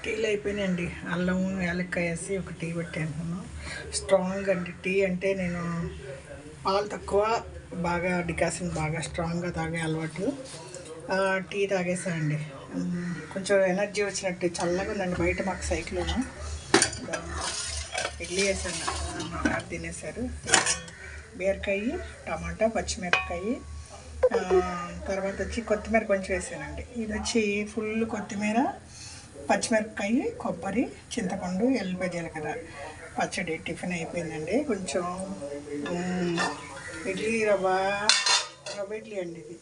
టీలు అయిపోయినాయండి. అల్లం యాలక్కాయ వేసి ఒక టీ పెట్టాను. స్ట్రాంగ్ అండి. టీ అంటే నేను పాలు తక్కువ, బాగా డికాషన్ బాగా స్ట్రాంగ్గా తాగే అలవాటు. టీ తాగేసానండి. కొంచెం ఎనర్జీ వచ్చినట్టు చల్లగా ఉందండి బయట మాకు సైకిల్ను. ఇడ్లీ వేసాను, మా గారు తినేశారు. బీరకాయ, టమాటా, పచ్చిమిరపకాయ, తర్వాత వచ్చి కొత్తిమీర కొంచెం వేసానండి. ఇది వచ్చి ఫుల్ కొత్తిమీర, పచ్చిమిరపకాయ, కొబ్బరి, చింతపండు, ఎల్లిపాయ, జీలకర్ర పచ్చడి. టిఫిన్ అయిపోయిందండి. కొంచెం ఇడ్లీ రవ్వ ఇడ్లీ అండి ఇది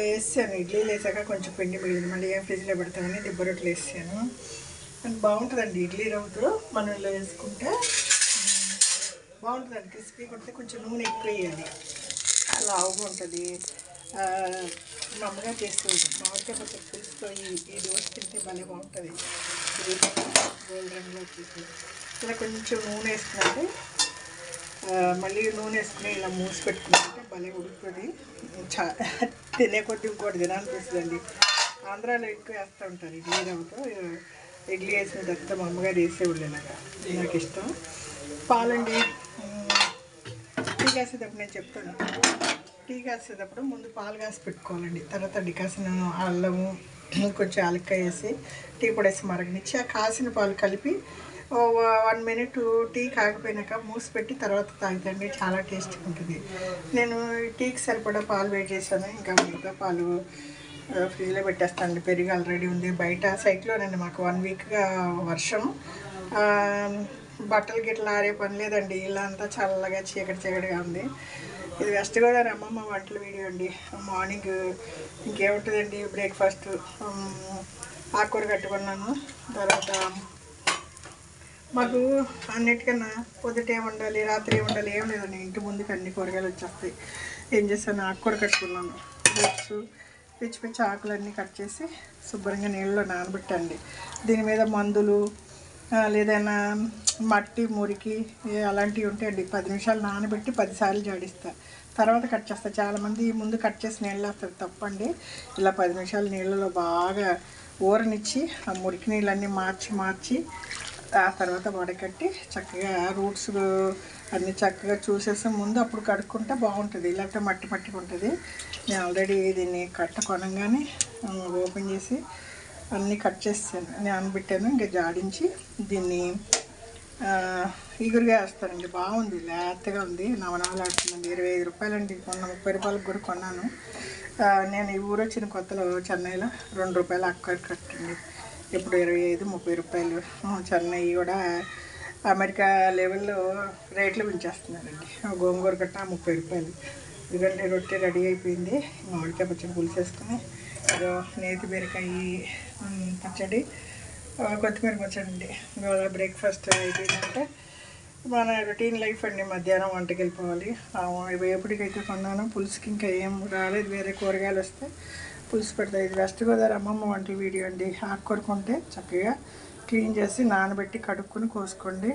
వేసాను. ఇడ్లీలు వేసాక కొంచెం పిండి మిగిలింది, మళ్ళీ ఏం ఫ్రిడ్జ్లో పెడతామని దిబ్బ రొట్టెలు వేసాను. అండ్ బాగుంటుందండి ఇడ్లీ రవ్వతో మనం ఇలా వేసుకుంటే బాగుంటుందండి. క్రిస్పీ కొడితే కొంచెం నూనె ఎక్కువ వేయాలి, అలా ఉంటుంది. మా అమ్మగారు చేస్తుంది. మామిడికాయ పచ్చడి పులుసుతో ఈ దోశ తింటే భలే బాగుంటుంది. గోల్డ్ రంగులో వచ్చేసి ఇలా కొంచెం నూనె వేసుకున్నట్టు, మళ్ళీ నూనె వేసుకుని ఇలా మూసి పెట్టుకున్నట్టే భలే ఉడుకుతుంది. తినే కొద్ది ఇంకోటి తినాలనిపిస్తుందండి. ఆంధ్రాలో ఎక్కువ వేస్తూ ఉంటారు ఇడ్లీ రవ్వతో. ఇడ్లీ వేసిన తర్వాత మా అమ్మగారు వేసేవాళ్ళు ఇలాగా, నాకు ఇష్టం. పాలండి. టీ కాసేటప్పుడు నేను చెప్తాను. టీ కాసేటప్పుడు ముందు పాలు కాసి పెట్టుకోవాలండి. తర్వాత డికాసిన అల్లము కొంచెం యాలక్కాయ వేసి టీ పొడి వేసి మరగనిచ్చి ఆ కాసిన పాలు కలిపి 1 మినిట్ టీ కాగిపోయినాక మూసి పెట్టి తర్వాత తాగుతండి, చాలా టేస్టీగా ఉంటుంది. నేను టీకి సరిపడా పాలు వేడి చేశాను. ఇంకా మిగతా పాలు ఫ్రిడ్జ్లో పెట్టేస్తానండి. పెరుగు ఆల్రెడీ ఉంది. బయట సైట్లోనండి మాకు 1 వీక్గా వర్షం. బట్టలు గిట్ల ఆరే పని లేదండి. ఇలా అంతా చల్లగా చీకటిగా ఉంది. ఇది వెస్ట్ గోదావరి అమ్మమ్మ వంటల వీడియో అండి. మార్నింగ్ ఇంకేముంటుందండి, బ్రేక్ఫాస్ట్ ఆకుకూర కట్టుకున్నాను. తర్వాత మాకు అన్నిటికన్నా పొద్దుట ఏమి ఉండాలి, రాత్రి ఏమి ఉండాలి ఏం లేదండి. ఇంటి ముందుకు అన్ని కూరగాయలు వచ్చేస్తాయి. ఏం చేస్తాను, ఆకుకూర కట్టుకున్నాను. పిచ్చి పిచ్చి ఆకులన్నీ కట్ చేసి శుభ్రంగా నీళ్ళలో నానబెట్టండి. దీని మీద మందులు లేదైనా మట్టి మురికి అలాంటివి ఉంటాయండి. 10 నిమిషాలు నానబెట్టి 10 సార్లు జాడిస్తా, తర్వాత కట్ చేస్తా. చాలామంది ముందు కట్ చేసి నీళ్ళు వేస్తారు, తప్పండి. ఇలా 10 నిమిషాలు నీళ్ళలో బాగా ఊరనిచ్చి ఆ మురికి నీళ్ళన్నీ మార్చి ఆ తర్వాత వడకట్టి చక్కగా రూట్స్ అన్నీ చక్కగా చూసేసి ముందు అప్పుడు కడుక్కుంటే బాగుంటుంది. లేకపోతే మట్టిగా ఉంటుంది. నేను ఆల్రెడీ దీన్ని కొనగానే ఓపెన్ చేసి అన్నీ కట్ చేసాను, నానబెట్టాను. ఇంకా జాడించి దీన్ని ఈగురుగా వేస్తానండి. బాగుంది, లేతగా ఉంది, నవనవలాడుతుందండి. 25 రూపాయలండి. మొన్న 30 రూపాయలకు కూడా కొన్నాను. నేను ఈ ఊరు వచ్చిన కొత్తలో చెన్నైలో 2 రూపాయలు అక్కడ కట్టండి. ఇప్పుడు 25-30 రూపాయలు. చెన్నై కూడా అమెరికా లెవెల్లో రేట్లు పెంచేస్తున్నారండి. గోంగూర కట్ట 30 రూపాయలు. ఎందుకంటే రొట్టె రెడీ అయిపోయింది. మామిడికాయ పచ్చడి పులుసేసుకుని ఏదో నేతి బీరకాయ పచ్చడి, కొత్తిమీర పచ్చడి అండి. ఇవాళ బ్రేక్ఫాస్ట్ అయిపోయిందంటే మన రొటీన్ లైఫ్ అండి. మధ్యాహ్నం వంటకి వెళ్ళిపోవాలి. వేపుడికైతే కొన్నాను, పులుసుకి ఇంకా ఏం రాలేదు. వేరే కూరగాయలు వస్తే పులుసు పెడతాయి. ఇది వెస్ట్ గోదావరి అమ్మమ్మ వంటల వీడియో అండి. ఆకుకూర కొంటే చక్కగా క్లీన్ చేసి నానబెట్టి కడుక్కొని కోసుకోండి.